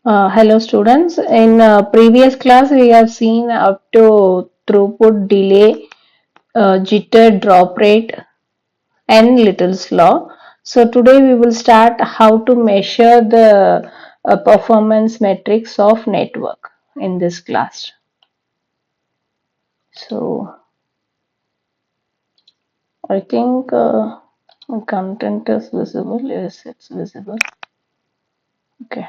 Hello students. In previous class we have seen up to throughput, delay, jitter, drop rate and Little's law. So today we will start how to measure the performance metrics of network in this class. So I think content is visible. Yes, it's visible. Okay.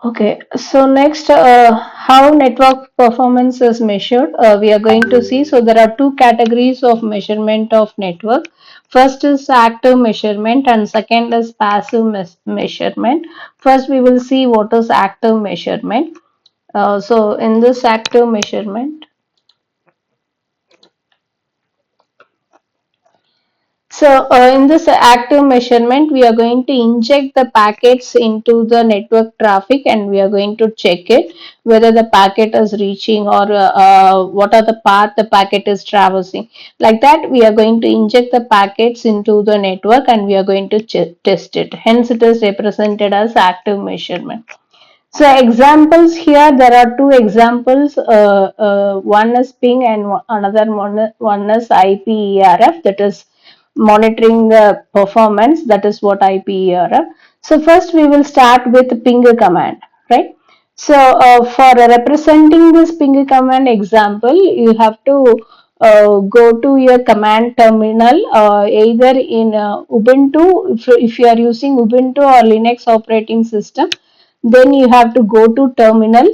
Okay, so next, how network performance is measured, we are going to see. So there are two categories of measurement of network. First is active measurement and second is passive measurement. First, we will see what is active measurement. So in this active measurement, in this active measurement, we are going to inject the packets into the network traffic and we are going to check it whether the packet is reaching or what are the path the packet is traversing. Like that, we are going to inject the packets into the network and we are going to test it. Hence, it is represented as active measurement. So examples here, there are two examples. One is ping and another one is iperf, that is monitoring the performance. That is what iperf. So first we will start with ping command, right? So for representing this ping command example, you have to go to your command terminal, either in Ubuntu, if you are using Ubuntu or Linux operating system, then you have to go to terminal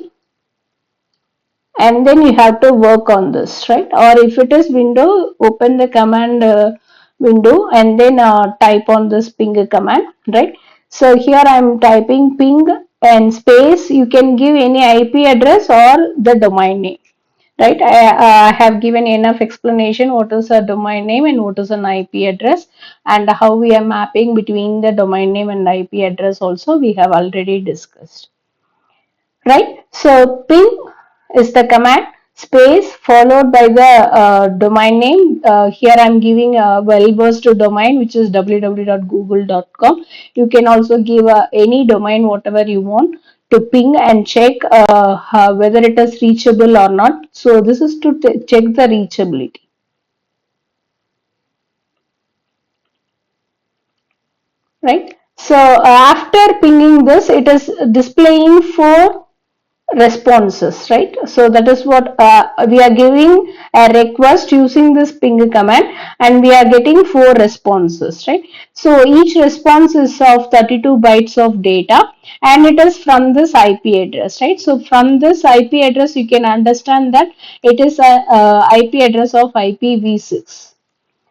and then you have to work on this, right? Or if it is window, open the command window and then type on this ping command, right? So here I am typing ping and space. You can give any IP address or the domain name, right? I have given enough explanation what is a domain name and what is an IP address, and how we are mapping between the domain name and IP address also we have already discussed, right? So ping is the command, space followed by the domain name. Here I'm giving a well-versed domain which is www.google.com. You can also give any domain whatever you want to ping and check whether it is reachable or not. So this is to check the reachability, right? So after pinging this, it is displaying four responses, right? So that is what we are giving a request using this ping command and we are getting four responses, right? So each response is of 32 bytes of data and it is from this IP address, right? So from this IP address you can understand that it is a IP address of IPv6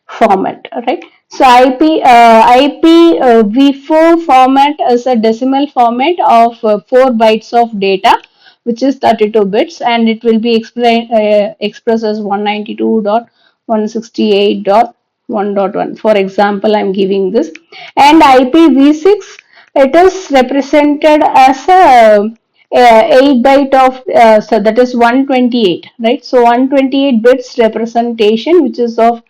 format, right? So IPv4 format is a decimal format of 4 bytes of data, which is 32 bits, and it will be expressed as 192.168.1.1. For example, I'm giving this, and IPv6, it is represented as a 8 byte of so that is 128, right? So 128 bits representation, which is of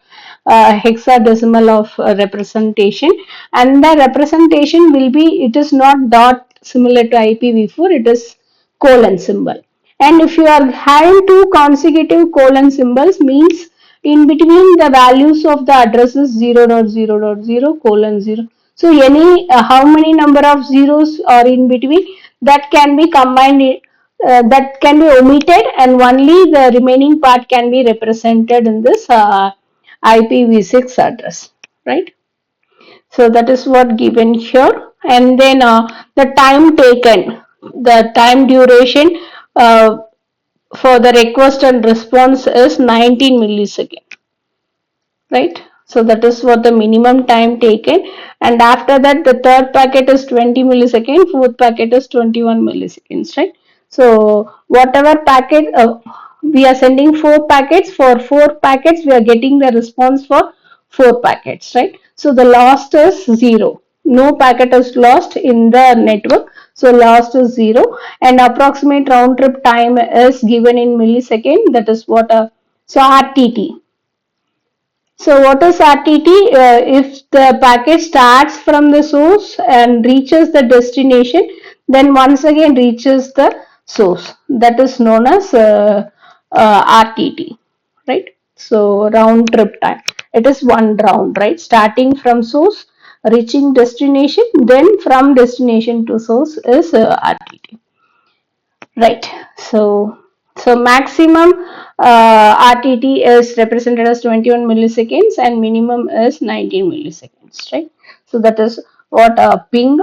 hexadecimal of representation, and the representation will be, it is not dot similar to IPv4, it is colon symbol. And if you are having two consecutive colon symbols, means in between the values of the addresses 0.0.0 colon 0. So any how many number of zeros are in between, that can be combined, that can be omitted, and only the remaining part can be represented in this IPv6 address, right? So that is what given here, and then the time taken, the time duration for the request and response is 19 milliseconds, right? So that is what the minimum time taken, and after that the third packet is 20 milliseconds, fourth packet is 21 milliseconds, right? So whatever packet we are sending four packets, for four packets we are getting the response for four packets, right? So the lost is zero. No packet is lost in the network, so lost is zero, and approximate round trip time is given in millisecond. That is what so RTT, So what is RTT? If the packet starts from the source and reaches the destination, then once again reaches the source. That is known as RTT, right? So round trip time. It is one round, right? Starting from source, reaching destination, then from destination to source is RTT. Right. So maximum RTT is represented as 21 milliseconds and minimum is 19 milliseconds. Right. So that is what ping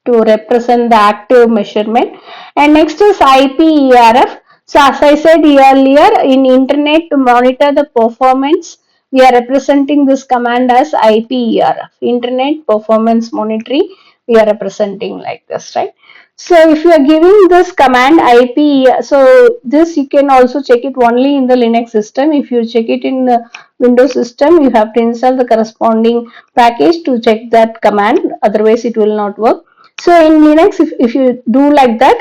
to represent the active measurement. And next is iperf. So as I said earlier, in internet to monitor the performance, we are representing this command as iperf. Internet performance monitoring, we are representing like this, right? So if you are giving this command IP, so this you can also check it only in the Linux system. If you check it in the Windows system, you have to install the corresponding package to check that command. Otherwise, it will not work. So in Linux, if you do like that,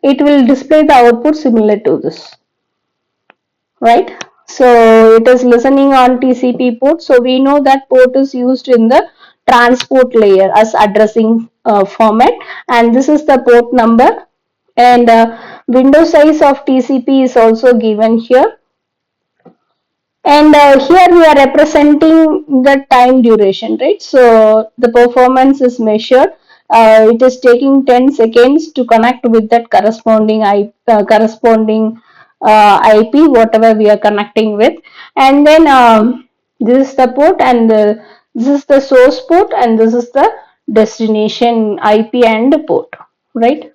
it will display the output similar to this, right? So it is listening on TCP port. So we know that port is used in the transport layer as addressing format, and this is the port number, and window size of TCP is also given here. And here we are representing the time duration, right? So the performance is measured. It is taking 10 seconds to connect with that corresponding IP, whatever we are connecting with. And then this is the port, and this is the source port, and this is the destination IP and port, right?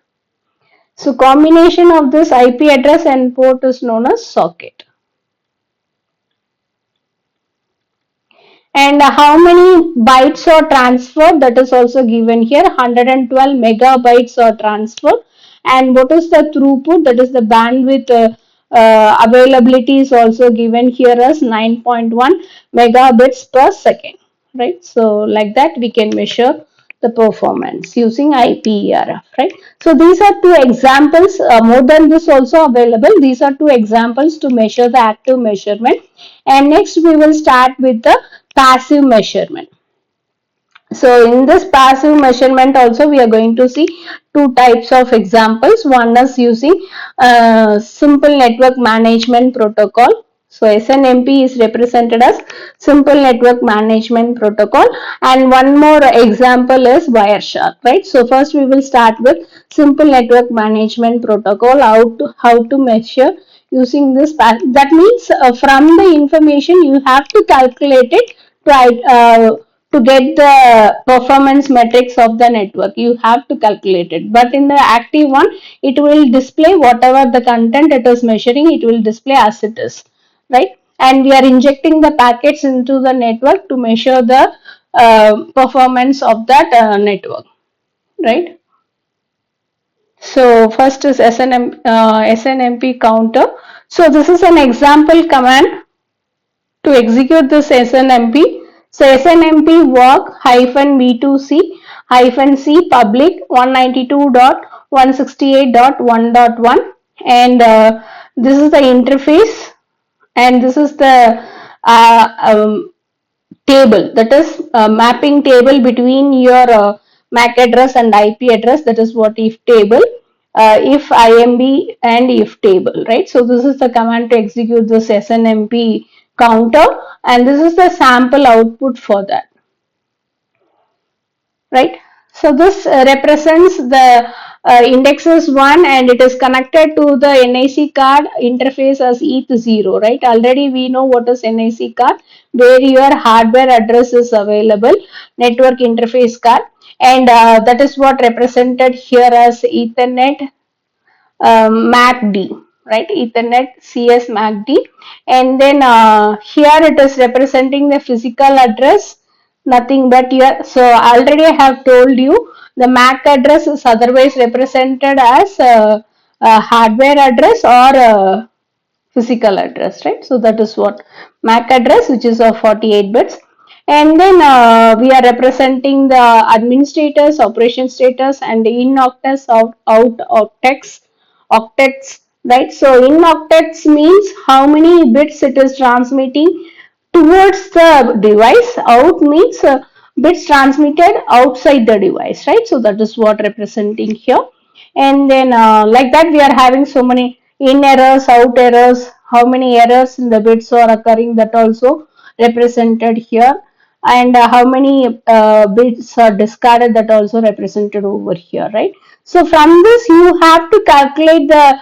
So combination of this IP address and port is known as socket. And how many bytes are transferred, that is also given here. 112 megabytes are transferred. And what is the throughput, that is the bandwidth availability is also given here as 9.1 megabits per second, right? So like that we can measure the performance using iperf, right? So these are two examples, more than this also available. These are two examples to measure the active measurement. And next we will start with the passive measurement. So in this passive measurement also we are going to see two types of examples. One is using simple network management protocol. So snmp is represented as simple network management protocol, and one more example is wireshark, right? So first we will start with simple network management protocol, how to measure using this. That means from the information you have to calculate it to get the performance metrics of the network. You have to calculate it, but in the active one it will display whatever the content it is measuring, it will display as it is, right? And we are injecting the packets into the network to measure the performance of that network, right? So first is snmp counter. So this is an example command to execute this snmp. So snmp work -v2c -c public 192.168.1.1, and this is the interface, and this is the table, that is mapping table between your MAC address and IP address. That is what if table, if IMB and if table, right? So this is the command to execute this snmp counter, and this is the sample output for that, right? So this represents the indexes 1, and it is connected to the NIC card interface as ETH0, right? Already we know what is NIC card, where your hardware address is available, network interface card, and that is what represented here as Ethernet MACD, right? Ethernet CS MACD, and then here it is representing the physical address, nothing but here. So already I have told you the MAC address is otherwise represented as a hardware address or a physical address, right? So that is what MAC address, which is of 48 bits. And then we are representing the administrators, operation status, and in octets, out octets, right? So in octets means how many bits it is transmitting towards the device. Out means bits transmitted outside the device, right? So that is what representing here. And then like that we are having so many in errors, out errors, how many errors in the bits are occurring, that also represented here. And how many bits are discarded, that also represented over here, right? So from this you have to calculate the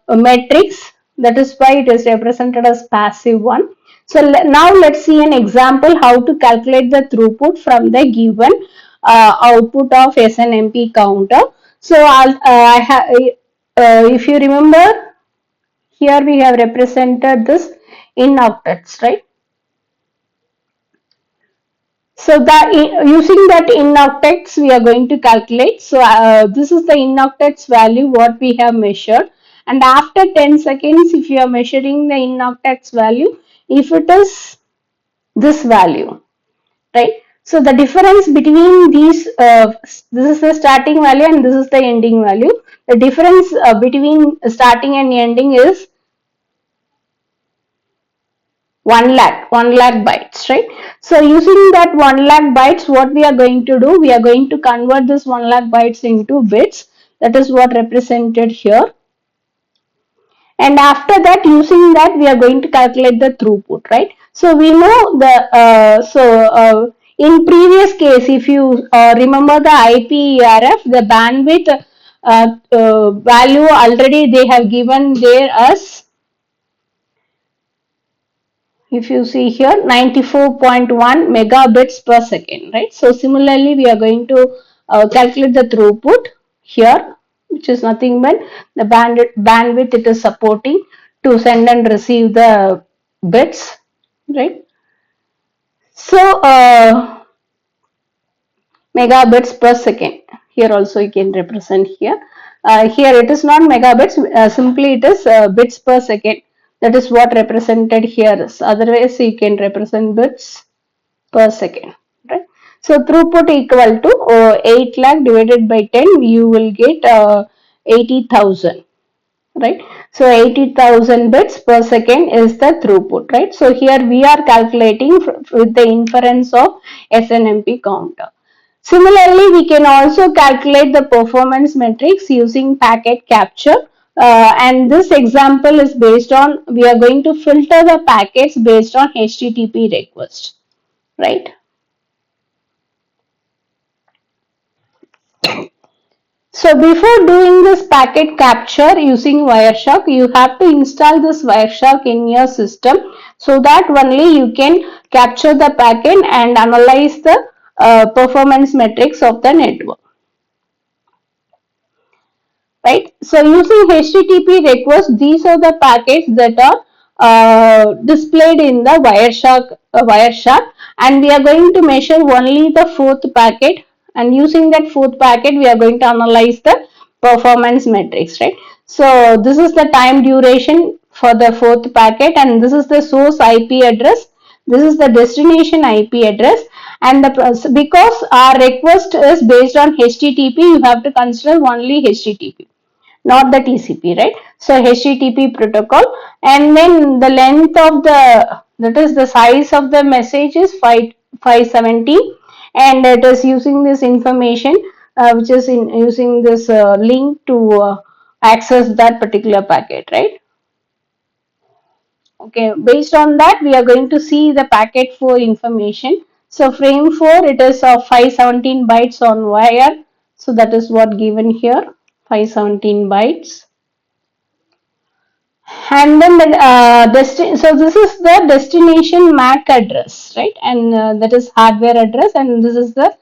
matrix, that is why it is represented as passive one. So now let's see an example how to calculate the throughput from the given output of snmp counter. So if you remember, here we have represented this in octets, right? So that using that in octets we are going to calculate. So this is the in octets value what we have measured, and after 10 seconds if you are measuring the in octets value, if it is this value, right? So the difference between these, this is the starting value and this is the ending value. The difference between starting and ending is 1 lakh bytes, right? So using that 1 lakh bytes, what we are going to do, we are going to convert this 1 lakh bytes into bits. That is what represented here. And after that, using that, we are going to calculate the throughput, right? So we know the in previous case, if you remember the iperf, the bandwidth value already they have given there as, if you see here, 94.1 megabits per second, right? So similarly we are going to calculate the throughput here, which is nothing but the bandwidth it is supporting to send and receive the bits, right? So megabits per second, here also you can represent here. Here it is not megabits, simply it is bits per second. That is what represented here is. Otherwise you can represent bits per second, right? So throughput equal to 8 lakh divided by 10, you will get 80,000, right? So 80,000 bits per second is the throughput, right? So here we are calculating with the inference of snmp counter. Similarly, we can also calculate the performance metrics using packet capture. And this example is based on, we are going to filter the packets based on http request, right? So before doing this packet capture using wireshark, you have to install this wireshark in your system, so that only you can capture the packet and analyze the performance metrics of the network, right? So using HTTP request, these are the packets that are displayed in the Wireshark, and we are going to measure only the fourth packet, and using that fourth packet, we are going to analyze the performance metrics, right? So this is the time duration for the fourth packet, and this is the source IP address. This is the destination IP address, and because our request is based on HTTP, you have to consider only HTTP, not the TCP, right? So HTTP protocol, and then the length of the, that is the size of the message is 570, and it is using this information which is in using this link to access that particular packet, right? Okay, based on that we are going to see the packet 4 information. So frame 4, it is of 517 bytes on wire, so that is what given here, 517 bytes. And then the so this is the destination MAC address, right? And that is hardware address, and this is the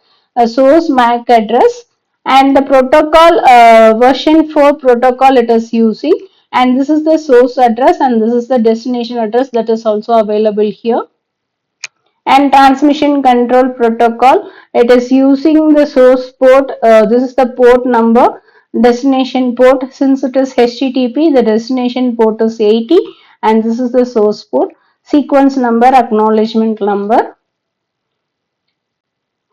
source MAC address, and the protocol version 4 protocol it is using, and this is the source address, and this is the destination address that is also available here. And transmission control protocol, it is using the source port, this is the port number, destination port, since it is HTTP, the destination port is 80, and this is the source port, sequence number, acknowledgement number.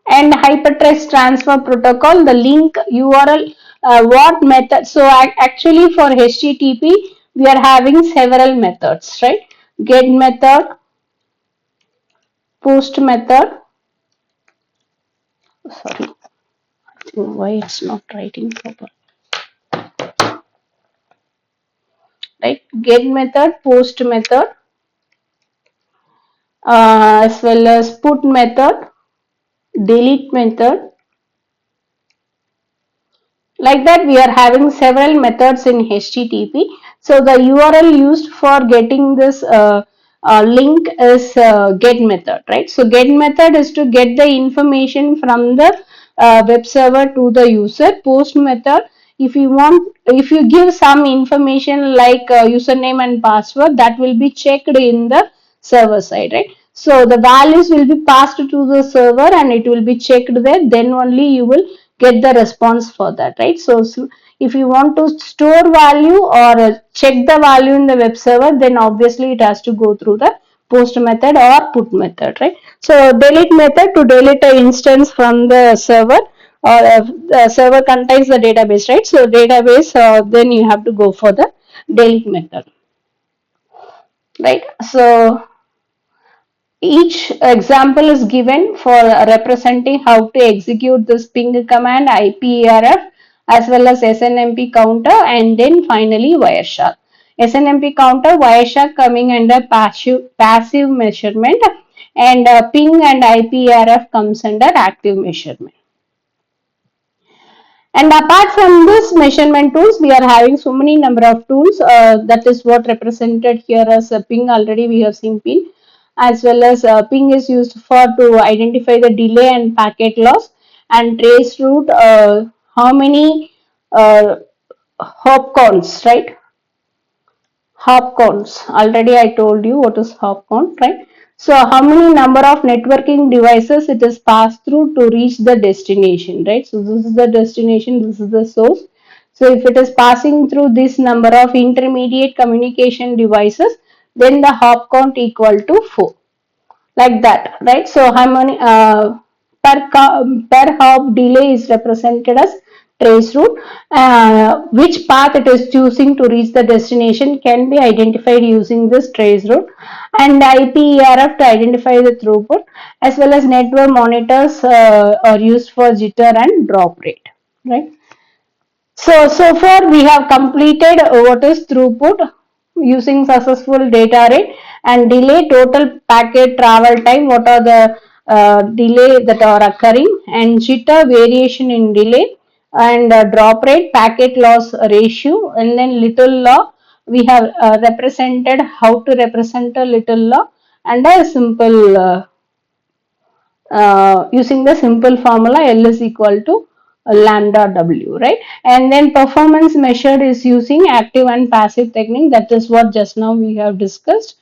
And hypertext transfer protocol, the link URL, what method, so actually for HTTP we are having several methods, right? Get method, post method, sorry, why it's not writing proper, right? Get method, post method, as well as put method, delete method. Like that, we are having several methods in HTTP. So the URL used for getting this link is get method, right? So get method is to get the information from the web server to the user. Post method, if you give some information like username and password, that will be checked in the server side, right? So the values will be passed to the server and it will be checked there. Then only you will get the response for that, right? So if you want to store value or check the value in the web server, then obviously it has to go through the post method or put method, right? So delete method to delete an instance from the server, or the server contains the database, right? So database, then you have to go for the delete method, right? So each example is given for representing how to execute this ping command, iperf, as well as snmp counter, and then finally wireshark. snmp counter, wireshark coming under passive measurement, and ping and iperf comes under active measurement. And apart from this measurement tools, we are having so many number of tools. That is what represented here as a ping. Already we have seen ping, as well as ping is used for to identify the delay and packet loss, and trace route. How many hop counts, right? Hop counts. Already I told you what is hop count, right? So how many number of networking devices it is passed through to reach the destination, right? So this is the destination, this is the source. So if it is passing through this number of intermediate communication devices, then the hop count equal to 4, like that, right? So how many per hop delay is represented as trace route. Which path it is choosing to reach the destination can be identified using this trace route, and iperf to identify the throughput, as well as network monitors are used for jitter and drop rate, right? So far we have completed what is throughput using successful data rate, and delay, total packet travel time, what are the delay that are occurring, and jitter, variation in delay, and drop rate, packet loss ratio, and then little law. We have represented how to represent a little law and a simple using the simple formula L is equal to lambda W, right? And then performance measured is using active and passive technique. That is what just now we have discussed.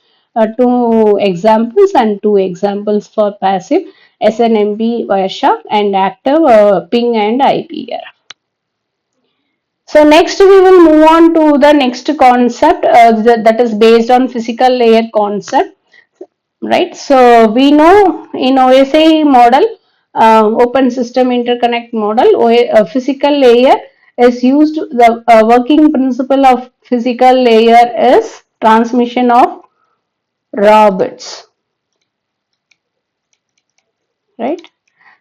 Two examples and two examples for passive, SNMP Wireshark, and active ping and IPR. So next we will move on to the next concept that is based on physical layer concept, right? So we know in OSI model, open system interconnect model, physical layer is used. The working principle of physical layer is transmission of raw bits, right?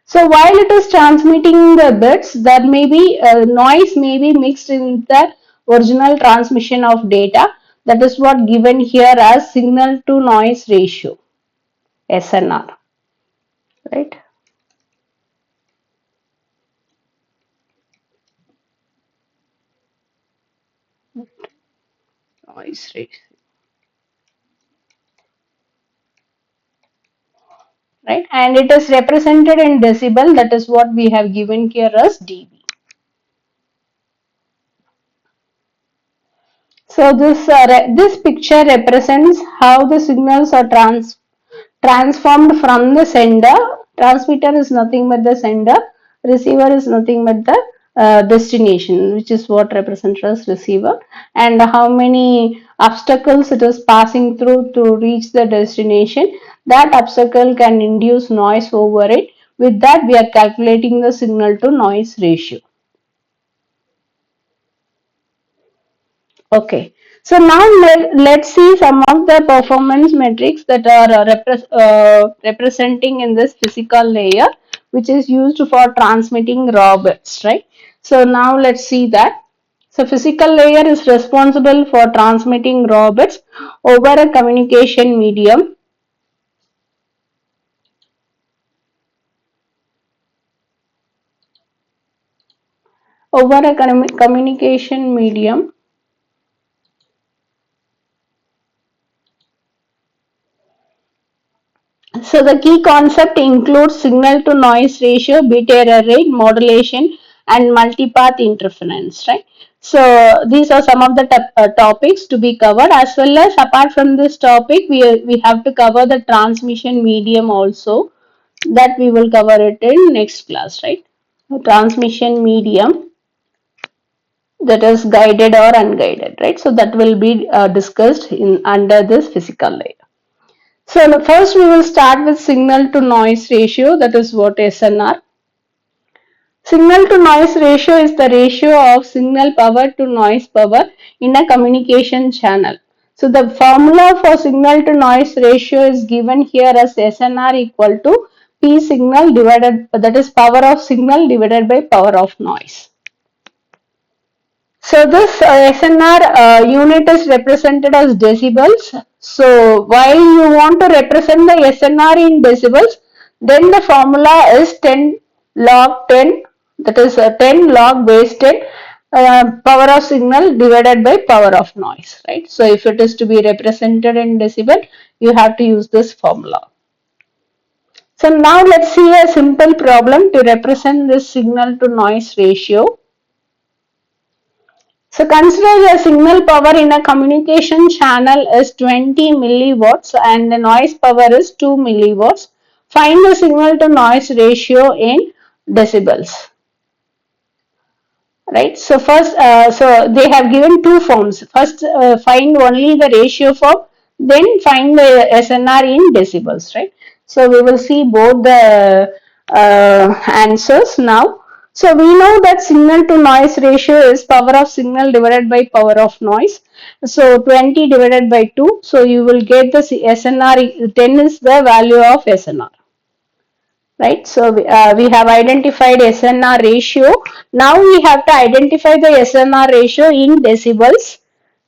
So while it is transmitting the bits, there may be noise may be mixed in the original transmission of data. That is what given here as signal to noise ratio, SNR, right? Noise ratio, right? And it is represented in decibel. That is what we have given here as dB. So this picture represents how the signals are transformed from the sender. Transmitter is nothing but the sender. Receiver is nothing but the destination, which is what represents as receiver, and how many obstacles it is passing through to reach the destination. That obstacle can induce noise over it. With that, we are calculating the signal to noise ratio. Okay. So now let's see some of the performance metrics that are representing in this physical layer, which is used for transmitting raw bits, right? So now let's see that. So physical layer is responsible for transmitting raw bits over a communication medium. Over a communication medium. So the key concept includes signal to noise ratio, bit error rate, modulation, and multipath interference, right? So these are some of the topics to be covered, as well as apart from this topic, we have to cover the transmission medium also, that we will cover it in next class, right? The transmission medium, that is guided or unguided, right? So that will be discussed in under this physical layer. So first we will start with signal to noise ratio, that is what SNR. Signal to noise ratio is the ratio of signal power to noise power in a communication channel. So the formula for signal to noise ratio is given here as SNR equal to P signal divided, that is power of signal divided by power of noise. So this SNR unit is represented as decibels. So while you want to represent the SNR in decibels, then the formula is 10 log 10, that is 10 log base 10 power of signal divided by power of noise, right? So if it is to be represented in decibel, you have to use this formula. So now let's see a simple problem to represent this signal to noise ratio. So consider the signal power in a communication channel is 20 milliwatts and the noise power is 2 milliwatts. Find the signal to noise ratio in decibels. Right. So first, so they have given two forms. First, find only the ratio form, then find the SNR in decibels. Right. So we will see both the answers now. So we know that signal to noise ratio is power of signal divided by power of noise. So 20 divided by 2. So you will get the SNR. 10 is the value of SNR, right? So we have identified SNR ratio. Now we have to identify the SNR ratio in decibels.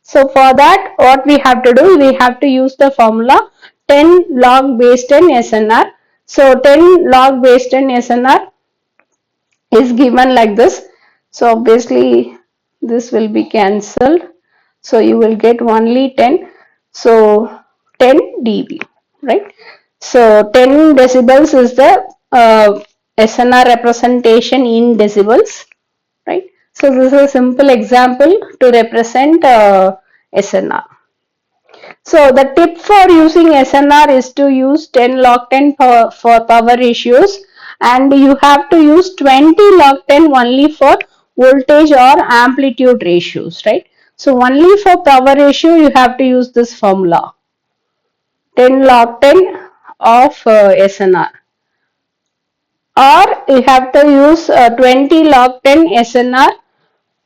So for that, what we have to do, we have to use the formula 10 log base 10 SNR. So 10 log base 10 SNR is given like this. So obviously this will be cancelled. So you will get only 10. So 10 dB, right? So 10 decibels is the SNR representation in decibels, right? So this is a simple example to represent SNR. So the tip for using SNR is to use 10 log 10 for power ratios, and you have to use 20 log 10 only for voltage or amplitude ratios, right? So only for power ratio you have to use this formula 10 log 10 of SNR, or you have to use 20 log 10 SNR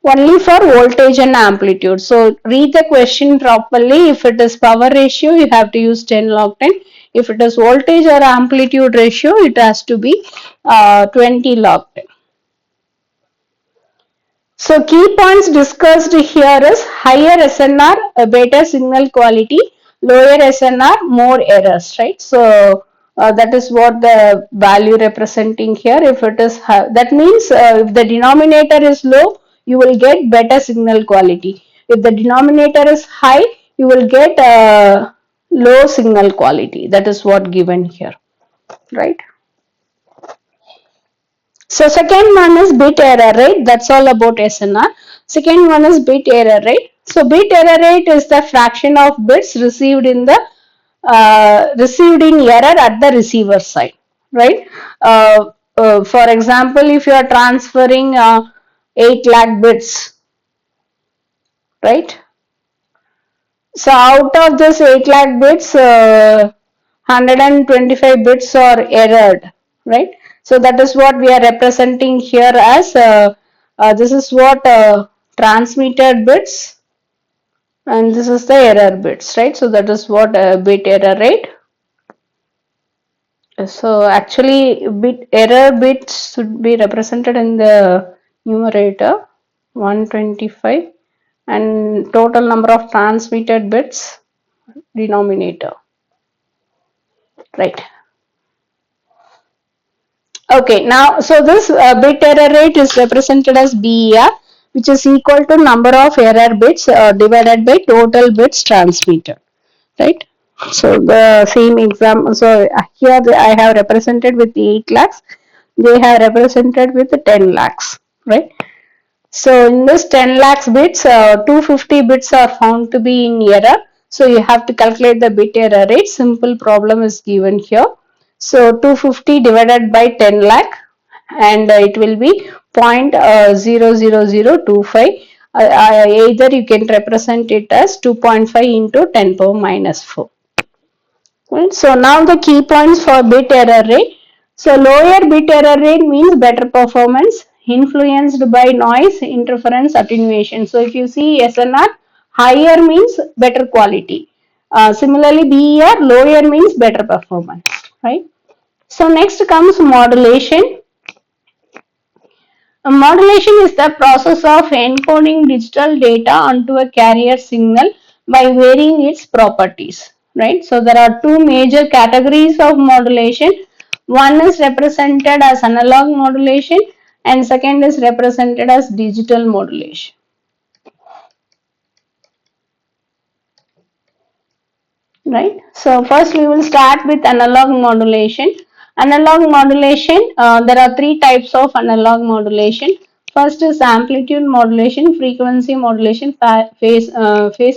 only for voltage and amplitude. So read the question properly. If it is power ratio, you have to use 10 log 10. If it is voltage or amplitude ratio, it has to be 20 log 10. So key points discussed here is higher SNR, a better signal quality, lower SNR, more errors, right? So that is what the value representing here. If it is high, that means if the denominator is low, you will get better signal quality. If the denominator is high, you will get low signal quality. That is what given here, right? So second one is bit error rate. That's all about SNR. Second one is bit error rate. So bit error rate is the fraction of bits received in the received in error at the receiver side, right? For example, if you are transferring 8 lakh bits, right? So out of this 8 lakh bits, 125 bits are errored, right? So that is what we are representing here as this is what transmitted bits, and this is the error bits, right? So that is what bit error rate. So actually bit error bits should be represented in the numerator 125 and total number of transmitted bits denominator, right? Okay, now so this bit error rate is represented as BER, which is equal to number of error bits divided by total bits transmitted, right? So the same example, so here I have represented with 8 lakhs, they have represented with 10 lakhs, right? So in this 10 lakhs bits, 250 bits are found to be in error. So you have to calculate the bit error rate. Simple problem is given here. So 250 divided by 10 lakh and it will be 0.00025. Either you can represent it as 2.5 into 10 power minus 4. Right. So now the key points for bit error rate. So lower bit error rate means better performance influenced by noise, interference, attenuation. So if you see SNR, higher means better quality. Similarly, BER, lower means better performance. Right. So next comes modulation. Modulation is the process of encoding digital data onto a carrier signal by varying its properties, right? So there are two major categories of modulation. One is represented as analog modulation and second is represented as digital modulation. Right. So first we will start with analog modulation. Analog modulation, there are three types of analog modulation. First is amplitude modulation, frequency modulation, phase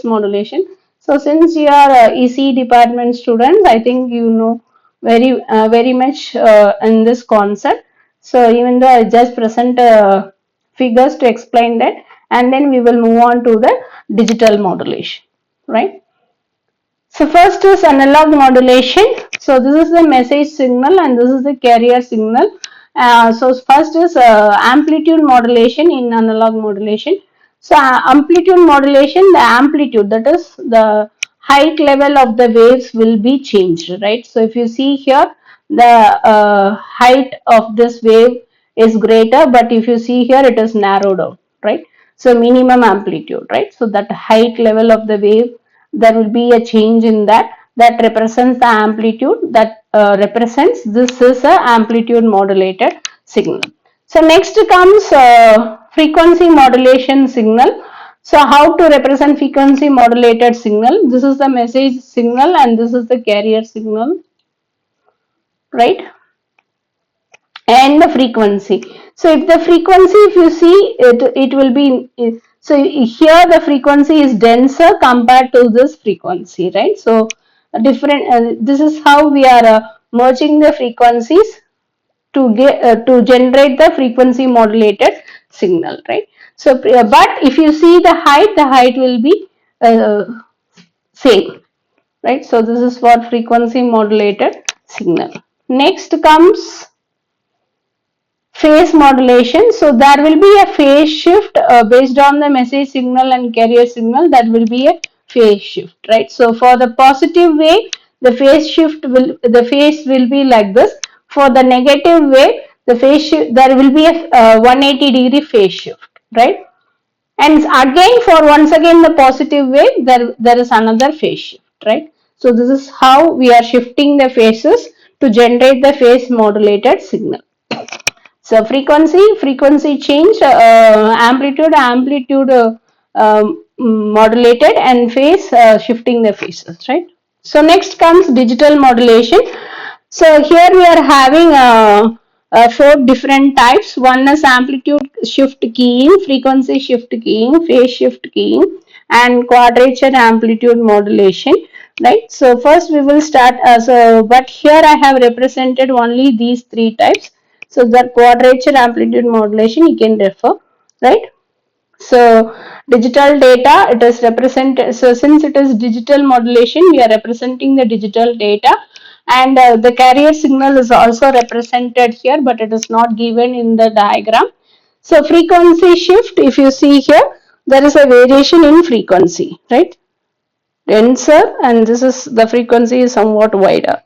modulation. So since you are EC department students, I think you know very much in this concept. So even though I just present figures to explain that, and then we will move on to the digital modulation, right? So first is analog modulation. So this is the message signal and this is the carrier signal. So first is amplitude modulation in analog modulation. So amplitude modulation, the amplitude, that is the height level of the waves will be changed, right? So if you see here, the height of this wave is greater, but if you see here, it is narrowed down, right? So minimum amplitude, right? So that height level of the wave, there will be a change in that represents the amplitude, that represents this is a amplitude modulated signal. So next comes frequency modulation signal. So how to represent frequency modulated signal? This is the message signal and this is the carrier signal, right? And the frequency. So if the frequency, if you see it will be, so here the frequency is denser compared to this frequency, right? So different, this is how we are merging the frequencies to get to generate the frequency modulated signal, right? So but if you see the height will be uh, same, right? So this is what frequency modulated signal. Next comes phase modulation. So there will be a phase shift based on the message signal and carrier signal. That will be a phase shift, right? So for the positive way, the phase will be like this. For the negative way, the phase shift, there will be a 180-degree phase shift, right? And again, for once again the positive way, there is another phase shift, right? So this is how we are shifting the phases to generate the phase modulated signal. So frequency change, amplitude modulated, and phase shifting the phases, right? So next comes digital modulation. So here we are having four different types. One is amplitude shift keying, frequency shift keying, phase shift keying, and quadrature amplitude modulation, right? So first we will start but here I have represented only these three types. So that quadrature amplitude modulation you can refer, right? So digital data, it is represented. So since it is digital modulation, we are representing the digital data, and the carrier signal is also represented here, but it is not given in the diagram. So frequency shift, if you see here, there is a variation in frequency, right? Denser, and this is the frequency is somewhat wider.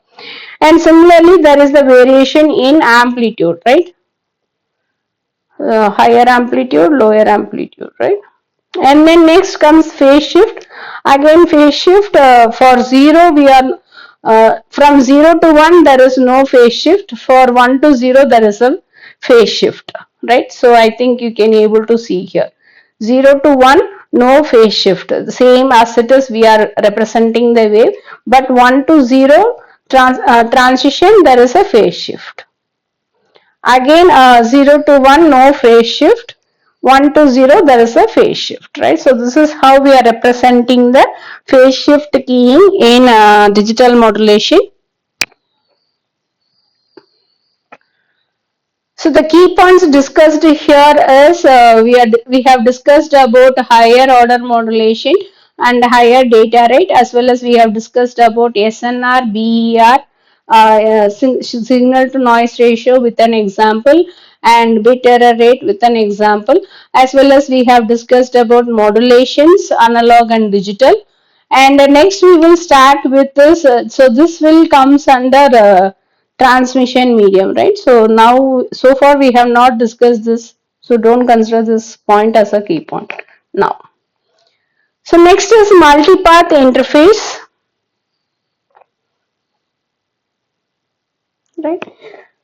And similarly, there is the variation in amplitude, right? Higher amplitude, lower amplitude, right? And then next comes phase shift. Again, phase shift for 0 we are from 0 to 1 there is no phase shift. For 1 to 0 there is a phase shift, right? So I think you can able to see here 0 to 1 no phase shift, same as it is we are representing the wave, but 1 to 0 transition there is a phase shift. Again 0 to 1 no phase shift, 1 to 0 there is a phase shift, right? So this is how we are representing the phase shift keying in digital modulation. So the key points discussed here is we have discussed about higher order modulation and higher data rate, as well as we have discussed about SNR, BER, signal to noise ratio with an example, and bit error rate with an example, as well as we have discussed about modulations, analog and digital. And next we will start with this. So this will comes under transmission medium, right? So now, so far we have not discussed this, so don't consider this point as a key point now. So next is multipath interface, right?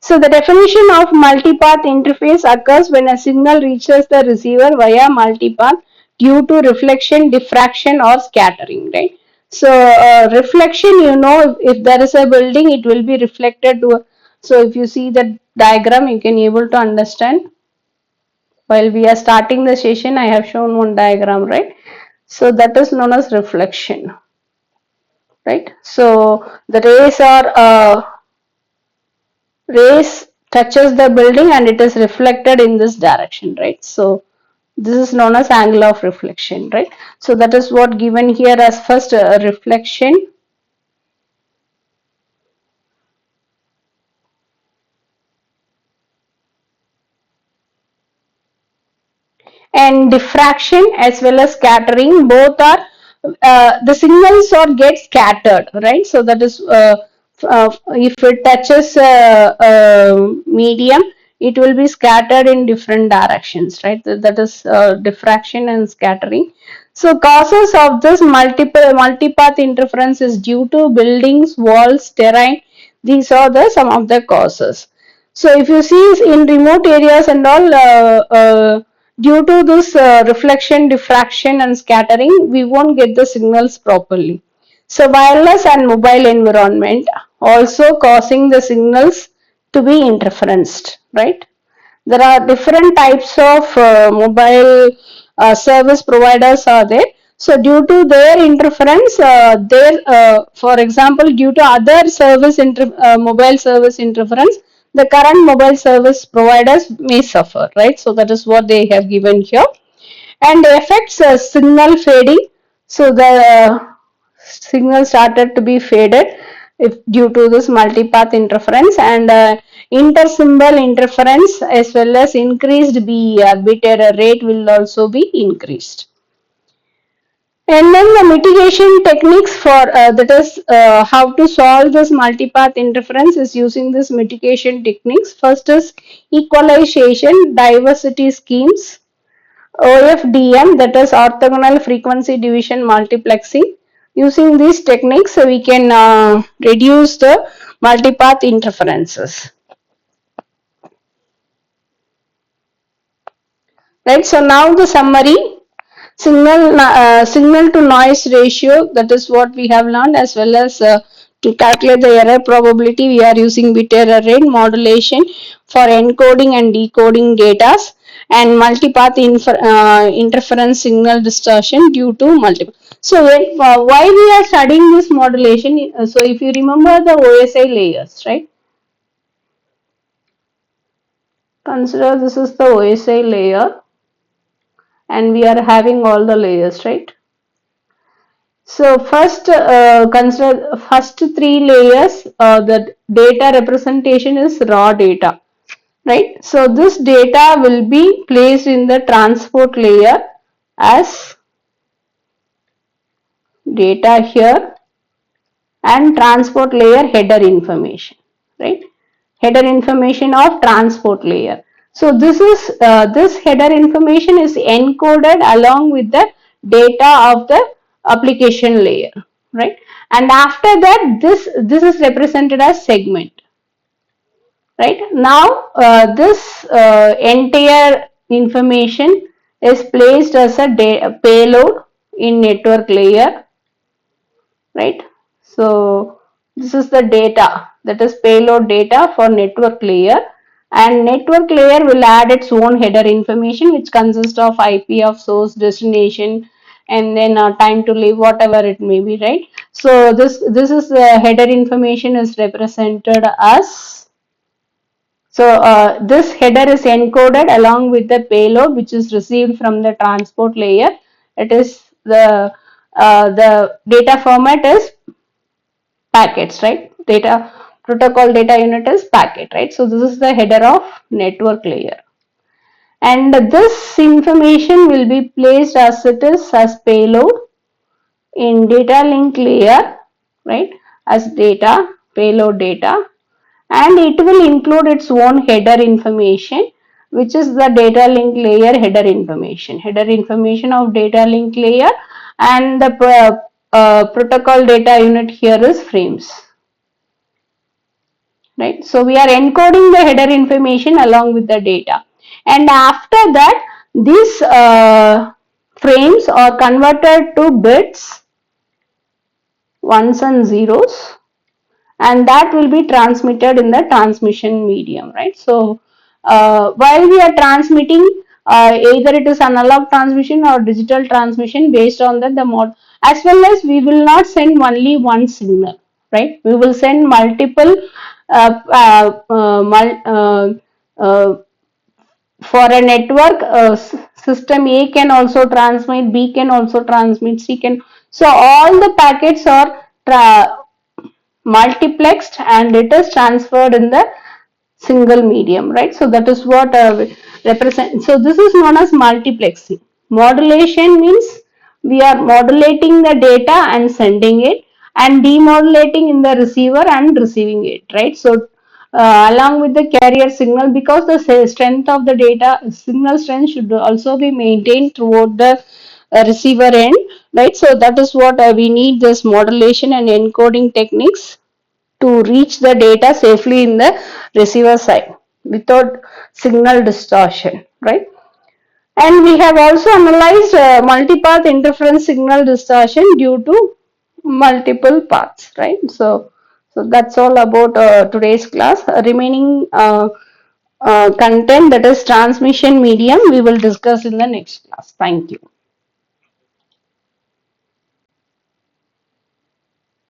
So the definition of multipath interface occurs when a signal reaches the receiver via multipath due to reflection, diffraction or scattering, right? So reflection, you know, if there is a building, it will be reflected to, so if you see the diagram, you can able to understand. While we are starting the session, I have shown one diagram, right? So that is known as reflection, right? So the rays touches the building and it is reflected in this direction, right? So this is known as angle of reflection, right? So that is what given here as first reflection, and diffraction as well as scattering, both are the signals or get scattered, right? So that is if it touches medium, it will be scattered in different directions, right? That is diffraction and scattering. So causes of this multipath interference is due to buildings, walls, terrain. These are the some of the causes. So if you see in remote areas and all, due to this reflection, diffraction and scattering, we won't get the signals properly. So wireless and mobile environment also causing the signals to be interferenced, right? There are different types of mobile service providers are there. So due to their interference, for example, due to other mobile service interference, the current mobile service providers may suffer, right? So that is what they have given here. And affects signal fading. So the signal started to be faded if due to this multipath interference, and intersymbol interference as well as increased BER, bit error rate will also be increased. And then the mitigation techniques for that is how to solve this multipath interference is using this mitigation techniques. First is equalization, diversity schemes, OFDM, that is orthogonal frequency division multiplexing. Using these techniques, we can reduce the multipath interferences. Right. So now the summary: signal to noise ratio. That is what we have learned, as well as to calculate the error probability. We are using bit error rate modulation for encoding and decoding data, and multipath interference signal distortion due to multiple. So why we are studying this modulation? So if you remember the OSI layers, right? Consider this is the OSI layer, and we are having all the layers, right? So first consider first three layers, the data representation is raw data, right? So this data will be placed in the transport layer as data here and transport layer header information, right? Header information of transport layer. So this header information is encoded along with the data of the application layer, right? And after that, this is represented as segment, right? Now this entire information is placed as a payload in network layer, right? So this is the data, that is payload data for network layer, and network layer will add its own header information which consists of IP of source, destination, and then time to live, whatever it may be, right? So this is the header information is represented as, so this header is encoded along with the payload which is received from the transport layer. It is the data format is packets, right? Data protocol data unit is packet, right? So this is the header of network layer. And this information will be placed as it is as payload in data link layer, right? As data, payload data, and it will include its own header information, which is the data link layer header information of data link layer, and the protocol data unit here is frames, right? So we are encoding the header information along with the data, and after that these frames are converted to bits, ones and zeros, and that will be transmitted in the transmission medium, right? So while we are transmitting, either it is analog transmission or digital transmission, based on that the mod, as well as we will not send only one signal, right? We will send multiple for a network. System A can also transmit, B can also transmit, C can, so all the packets are multiplexed and it is transferred in the single medium, right? So that is what represent. So this is known as multiplexing. Modulation means we are modulating the data and sending it, and demodulating in the receiver and receiving it, right? So along with the carrier signal, because the strength of the data signal strength should also be maintained throughout the receiver end, right? So that is what we need, this modulation and encoding techniques to reach the data safely in the receiver side without signal distortion, right? And we have also analyzed multipath interference signal distortion due to multiple paths, right? So that's all about today's class. Remaining content, that is transmission medium, we will discuss in the next class. Thank you.